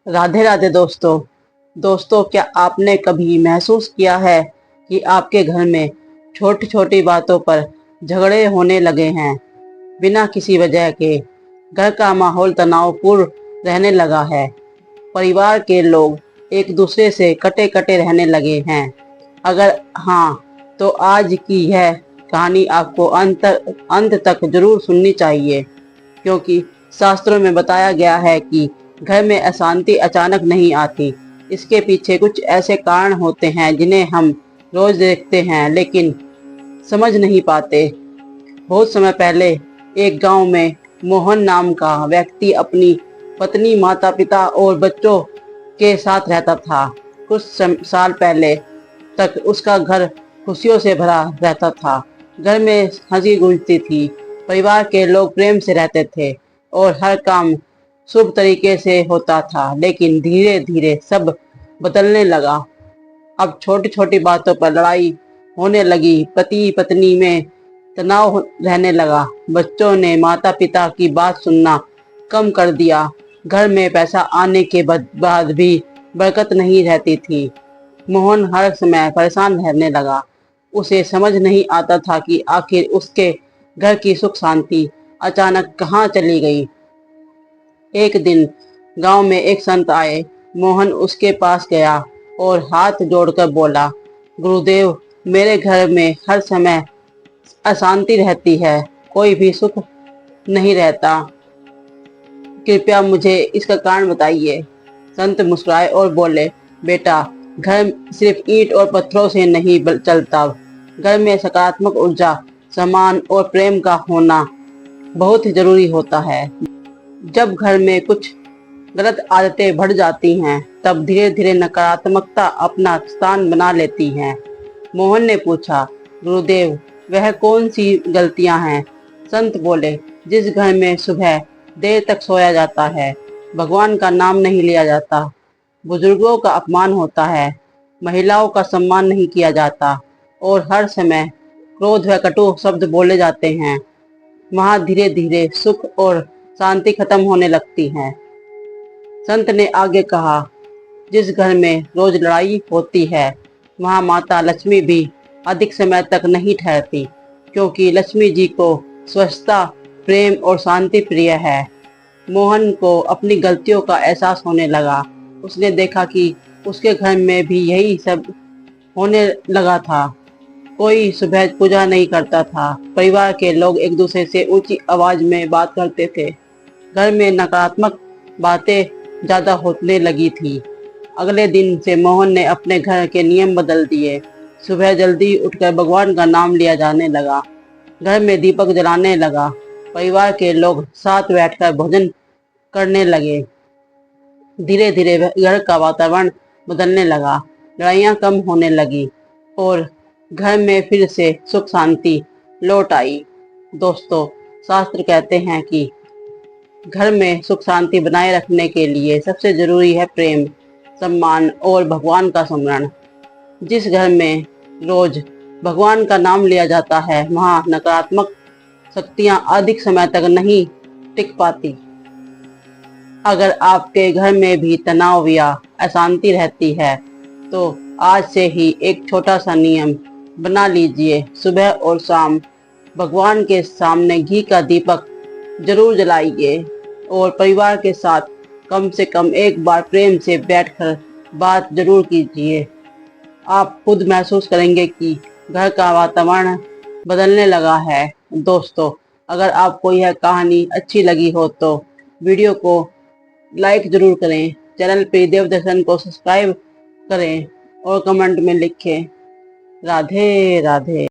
राधे राधे दोस्तों। क्या आपने कभी महसूस किया है कि आपके घर में छोटी छोटी बातों पर झगड़े होने लगे हैं? बिना किसी वजह के घर का माहौल तनावपूर्ण रहने लगा है। परिवार के लोग एक दूसरे से कटे कटे रहने लगे हैं। अगर हाँ, तो आज की यह कहानी आपको अंत तक जरूर सुननी चाहिए, क्योंकि शास्त्रों में बताया गया है कि घर में अशांति अचानक नहीं आती। इसके पीछे कुछ ऐसे कारण होते हैं जिन्हें हम रोज देखते हैं लेकिन समझ नहीं पाते। बहुत समय पहले एक गांव में मोहन नाम का व्यक्ति अपनी पत्नी, माता पिता और बच्चों के साथ रहता था। कुछ साल पहले तक उसका घर खुशियों से भरा रहता था। घर में हंसी गूंजती थी, परिवार के लोग प्रेम से रहते थे और हर काम शुभ तरीके से होता था। लेकिन धीरे धीरे सब बदलने लगा। अब छोटी छोटी बातों पर लड़ाई होने लगी, पति पत्नी में तनाव रहने लगा, बच्चों ने माता पिता की बात सुनना कम कर दिया, घर में पैसा आने के बाद भी बरकत नहीं रहती थी। मोहन हर समय परेशान रहने लगा। उसे समझ नहीं आता था कि आखिर उसके घर की सुख शांति अचानक कहाँ चली गई। एक दिन गांव में एक संत आए। मोहन उसके पास गया और हाथ जोड़कर बोला, गुरुदेव, मेरे घर में हर समय अशांति रहती है, कोई भी सुख नहीं रहता, कृपया मुझे इसका कारण बताइए। संत मुस्कुराए और बोले, बेटा, घर सिर्फ ईंट और पत्थरों से नहीं चलता। घर में सकारात्मक ऊर्जा, सम्मान और प्रेम का होना बहुत ही जरूरी होता है। जब घर में कुछ गलत आदतें बढ़ जाती हैं, तब धीरे धीरे नकारात्मकता अपना स्थान बना लेती हैं। मोहन ने पूछा, गुरुदेव, वह कौन सी गलतियां हैं? संत बोले, जिस घर में सुबह देर तक सोया जाता है, भगवान का नाम नहीं लिया जाता, बुजुर्गों का अपमान होता है, महिलाओं का सम्मान नहीं किया जाता और हर समय क्रोध व कटु शब्द बोले जाते हैं, वहां धीरे धीरे सुख और शांति खत्म होने लगती है। संत ने आगे कहा, जिस घर में रोज लड़ाई होती है, वहां माता लक्ष्मी भी अधिक समय तक नहीं ठहरती, क्योंकि लक्ष्मी जी को स्वच्छता, प्रेम और शांति प्रिय है। मोहन को अपनी गलतियों का एहसास होने लगा। उसने देखा कि उसके घर में भी यही सब होने लगा था। कोई सुबह पूजा नहीं करता था, परिवार के लोग एक दूसरे से ऊंची आवाज में बात करते थे, घर में नकारात्मक बातें ज्यादा होने लगी थी। अगले दिन से मोहन ने अपने घर के नियम बदल दिए। सुबह जल्दी उठकर भगवान का नाम लिया जाने लगा, घर में दीपक जलाने लगा, परिवार के लोग साथ बैठकर भोजन करने लगे। धीरे धीरे घर का वातावरण बदलने लगा, लड़ाइयाँ कम होने लगी और घर में फिर से सुख शांति लौट आई। दोस्तों, शास्त्र कहते हैं कि घर में सुख शांति बनाए रखने के लिए सबसे जरूरी है प्रेम, सम्मान और भगवान का स्मरण। जिस घर में रोज भगवान का नाम लिया जाता है, वहाँ नकारात्मक शक्तियाँ अधिक समय तक नहीं टिक पाती। अगर आपके घर में भी तनाव या अशांति रहती है, तो आज से ही एक छोटा सा नियम बना लीजिए। सुबह और शाम भगवान के सामने घी का दीपक जरूर जलाइए और परिवार के साथ कम से कम एक बार प्रेम से बैठकर बात जरूर कीजिए। आप खुद महसूस करेंगे कि घर का वातावरण बदलने लगा है। दोस्तों, अगर आपको यह कहानी अच्छी लगी हो तो वीडियो को लाइक जरूर करें, चैनल पे देव दर्शन को सब्सक्राइब करें और कमेंट में लिखें। राधे राधे।